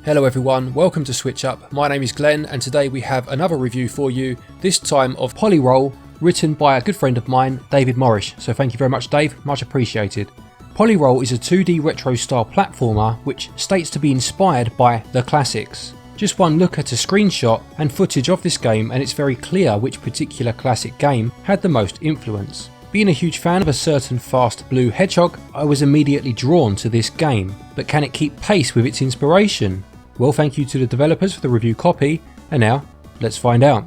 Hello everyone, welcome to SwitchUp. My name is Glen and today we have another review for you, this time of PolyRoll, written by a good friend of mine, David Morrish. So thank you very much Dave, much appreciated. PolyRoll is a 2D retro style platformer which states to be inspired by the classics. Just one look at a screenshot and footage of this game and it's very clear which particular classic game had the most influence. Being a huge fan of a certain fast blue hedgehog, I was immediately drawn to this game. But can it keep pace with its inspiration? Well, thank you to the developers for the review copy, and now, let's find out.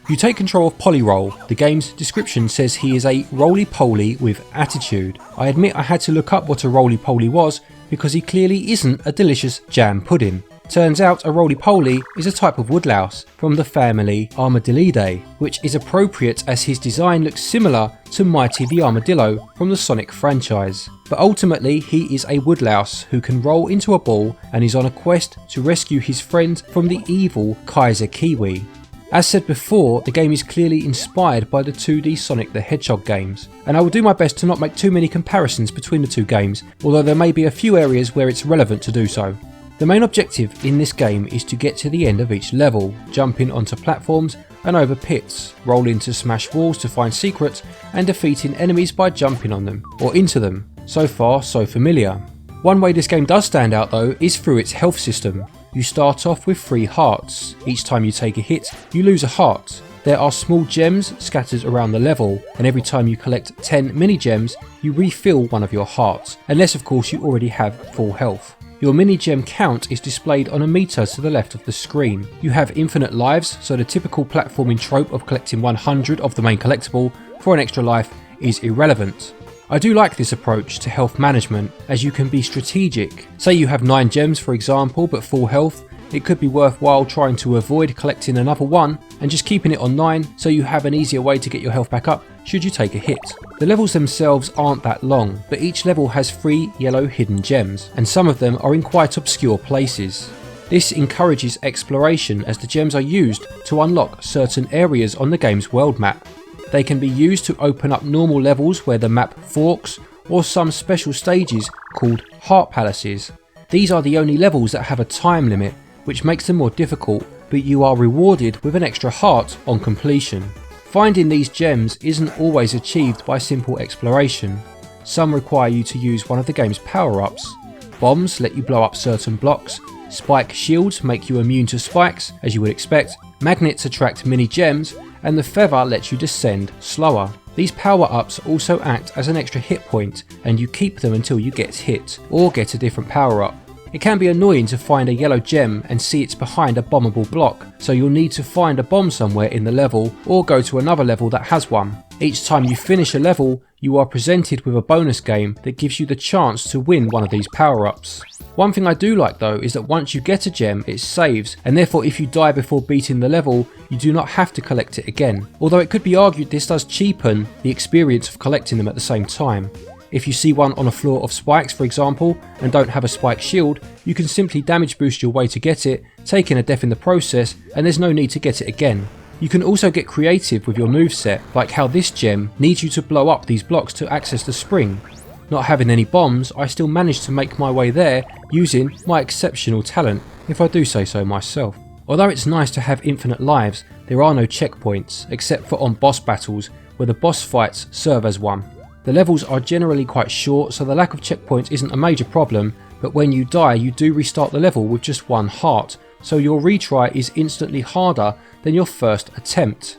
You take control of PolyRoll. The game's description says he is a roly-poly with attitude. I admit I had to look up what a roly-poly was, because he clearly isn't a delicious jam pudding. Turns out a roly-poly is a type of woodlouse from the family Armadillidae, which is appropriate as his design looks similar to Mighty the Armadillo from the Sonic franchise. But ultimately he is a woodlouse who can roll into a ball and is on a quest to rescue his friend from the evil Kaiser Kiwi. As said before, the game is clearly inspired by the 2D Sonic the Hedgehog games, and I will do my best to not make too many comparisons between the two games, although there may be a few areas where it's relevant to do so. The main objective in this game is to get to the end of each level, jumping onto platforms and over pits, rolling to smash walls to find secrets, and defeating enemies by jumping on them, or into them. So far, so familiar. One way this game does stand out though is through its health system. You start off with 3 hearts. Each time you take a hit, you lose a heart. There are small gems scattered around the level, and every time you collect 10 mini gems, you refill one of your hearts, unless of course you already have full health. Your mini gem count is displayed on a meter to the left of the screen. You have infinite lives, so the typical platforming trope of collecting 100 of the main collectible for an extra life is irrelevant. I do like this approach to health management, as you can be strategic. Say you have 9 gems for example but full health, it could be worthwhile trying to avoid collecting another one and just keeping it on 9 so you have an easier way to get your health back up should you take a hit. The levels themselves aren't that long, but each level has 3 yellow hidden gems, and some of them are in quite obscure places. This encourages exploration as the gems are used to unlock certain areas on the game's world map. They can be used to open up normal levels where the map forks, or some special stages called heart palaces. These are the only levels that have a time limit, which makes them more difficult, but you are rewarded with an extra heart on completion. Finding these gems isn't always achieved by simple exploration. Some require you to use one of the game's power-ups. Bombs let you blow up certain blocks, spike shields make you immune to spikes, as you would expect, magnets attract mini gems, and the feather lets you descend slower. These power-ups also act as an extra hit point, and you keep them until you get hit, or get a different power-up. It can be annoying to find a yellow gem and see it's behind a bombable block, so you'll need to find a bomb somewhere in the level or go to another level that has one. Each time you finish a level, you are presented with a bonus game that gives you the chance to win one of these power-ups. One thing I do like though is that once you get a gem, it saves, and therefore if you die before beating the level, you do not have to collect it again. Although it could be argued this does cheapen the experience of collecting them at the same time. If you see one on a floor of spikes for example, and don't have a spike shield, you can simply damage boost your way to get it, taking a death in the process, and there's no need to get it again. You can also get creative with your moveset, like how this gem needs you to blow up these blocks to access the spring. Not having any bombs, I still managed to make my way there using my exceptional talent, if I do say so myself. Although it's nice to have infinite lives, there are no checkpoints, except for on boss battles, where the boss fights serve as one. The levels are generally quite short, so the lack of checkpoints isn't a major problem, but when you die you do restart the level with just 1 heart, so your retry is instantly harder than your first attempt.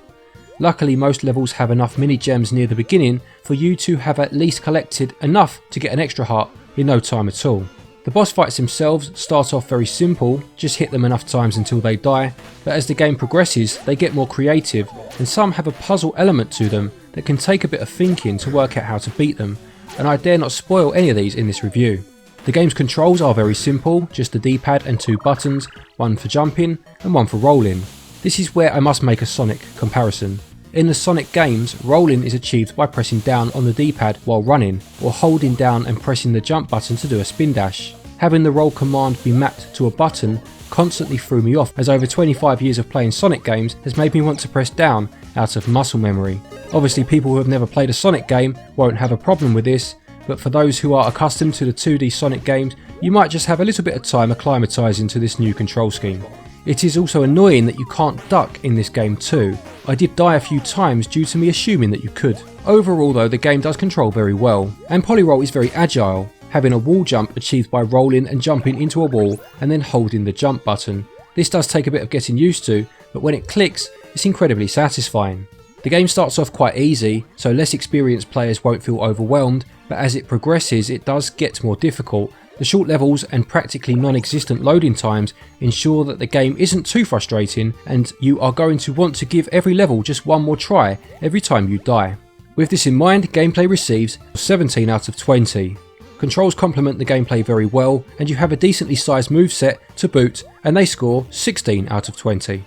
Luckily most levels have enough mini gems near the beginning for you to have at least collected enough to get an extra heart in no time at all. The boss fights themselves start off very simple, just hit them enough times until they die, but as the game progresses they get more creative, and some have a puzzle element to them that can take a bit of thinking to work out how to beat them, and I dare not spoil any of these in this review. The game's controls are very simple, just the D-pad and 2 buttons, one for jumping and one for rolling. This is where I must make a Sonic comparison. In the Sonic games, rolling is achieved by pressing down on the D-pad while running, or holding down and pressing the jump button to do a spin dash. Having the roll command be mapped to a button constantly threw me off, as over 25 years of playing Sonic games has made me want to press down out of muscle memory. Obviously people who have never played a Sonic game won't have a problem with this, but for those who are accustomed to the 2D Sonic games, you might just have a little bit of time acclimatising to this new control scheme. It is also annoying that you can't duck in this game too. I did die a few times due to me assuming that you could. Overall though, the game does control very well, and PolyRoll is very agile, having a wall jump achieved by rolling and jumping into a wall and then holding the jump button. This does take a bit of getting used to, but when it clicks, it's incredibly satisfying. The game starts off quite easy, so less experienced players won't feel overwhelmed, but as it progresses it does get more difficult. The short levels and practically non-existent loading times ensure that the game isn't too frustrating, and you are going to want to give every level just one more try every time you die. With this in mind, gameplay receives 17 out of 20. Controls complement the gameplay very well, and you have a decently sized moveset to boot, and they score 16 out of 20.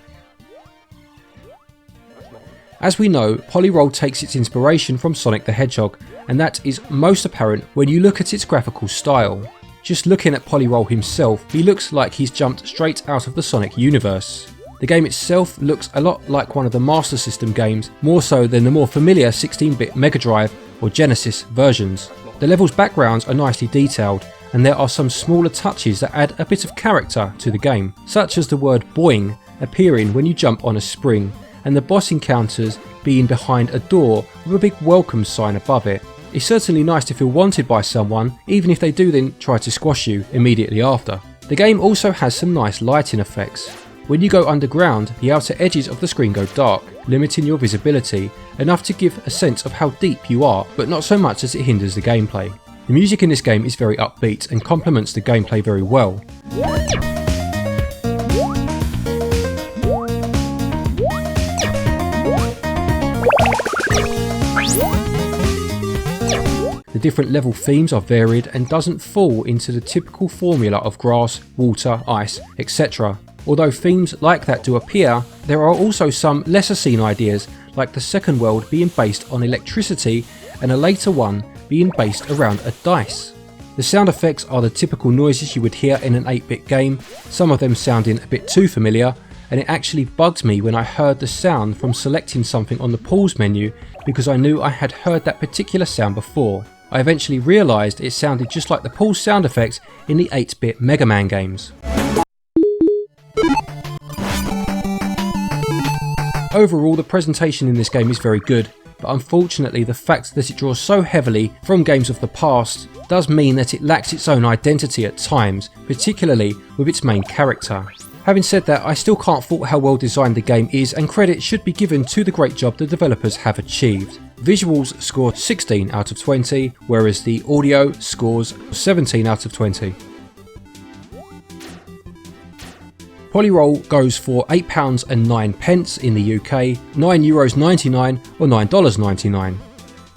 As we know, PolyRoll takes its inspiration from Sonic the Hedgehog, and that is most apparent when you look at its graphical style. Just looking at PolyRoll himself, he looks like he's jumped straight out of the Sonic universe. The game itself looks a lot like one of the Master System games, more so than the more familiar 16-bit Mega Drive or Genesis versions. The levels' backgrounds are nicely detailed, and there are some smaller touches that add a bit of character to the game, such as the word boing appearing when you jump on a spring, and the boss encounters being behind a door with a big welcome sign above it. It's certainly nice to feel wanted by someone, even if they do then try to squash you immediately after. The game also has some nice lighting effects. When you go underground, the outer edges of the screen go dark, limiting your visibility, enough to give a sense of how deep you are, but not so much as it hinders the gameplay. The music in this game is very upbeat and complements the gameplay very well. The different level themes are varied and doesn't fall into the typical formula of grass, water, ice, etc. Although themes like that do appear, there are also some lesser seen ideas, like the second world being based on electricity and a later one being based around a dice. The sound effects are the typical noises you would hear in an 8-bit game, some of them sounding a bit too familiar, and it actually bugged me when I heard the sound from selecting something on the pause menu because I knew I had heard that particular sound before. I eventually realised it sounded just like the pause sound effects in the 8-bit Mega Man games. Overall, the presentation in this game is very good, but unfortunately the fact that it draws so heavily from games of the past does mean that it lacks its own identity at times, particularly with its main character. Having said that, I still can't fault how well designed the game is, and credit should be given to the great job the developers have achieved. Visuals score 16 out of 20, whereas the audio scores 17 out of 20. PolyRoll goes for £8.09 in the UK, €9.99 or $9.99.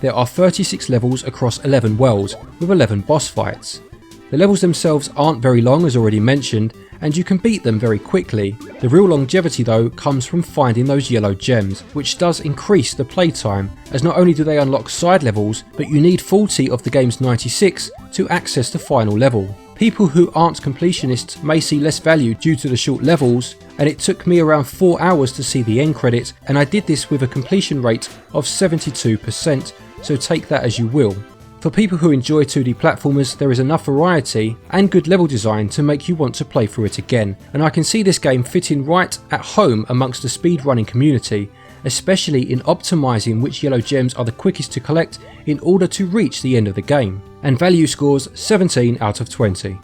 There are 36 levels across 11 worlds, with 11 boss fights. The levels themselves aren't very long, as already mentioned, and you can beat them very quickly. The real longevity though comes from finding those yellow gems, which does increase the playtime, as not only do they unlock side levels, but you need 40 of the game's 96 to access the final level. People who aren't completionists may see less value due to the short levels, and it took me around 4 hours to see the end credits, and I did this with a completion rate of 72%, so take that as you will. For people who enjoy 2D platformers, there is enough variety and good level design to make you want to play through it again, and I can see this game fitting right at home amongst the speedrunning community, especially in optimising which yellow gems are the quickest to collect in order to reach the end of the game, and value scores 17 out of 20.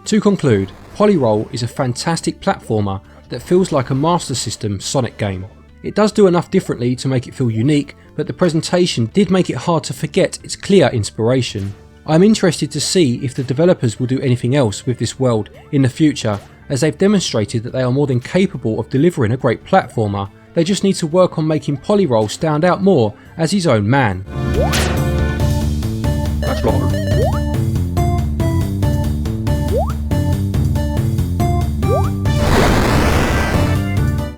To conclude, PolyRoll is a fantastic platformer that feels like a Master System Sonic game. It does do enough differently to make it feel unique, but the presentation did make it hard to forget its clear inspiration. I am interested to see if the developers will do anything else with this world in the future, as they've demonstrated that they are more than capable of delivering a great platformer. They just need to work on making PolyRoll stand out more as his own man. That's wrong.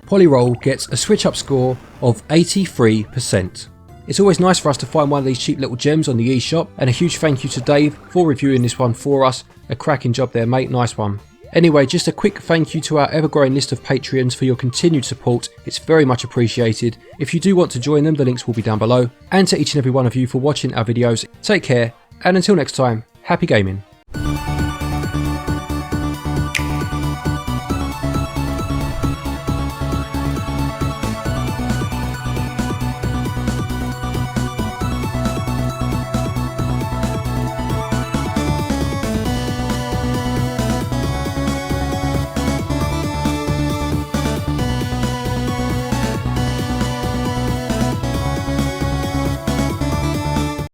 PolyRoll gets a SwitchUp score of 83%. It's always nice for us to find one of these cheap little gems on the eShop, and a huge thank you to Dave for reviewing this one for us. A cracking job there, mate, nice one. Anyway, just a quick thank you to our ever-growing list of Patreons for your continued support. It's very much appreciated. If you do want to join them, the links will be down below. And to each and every one of you for watching our videos, take care, and until next time, happy gaming.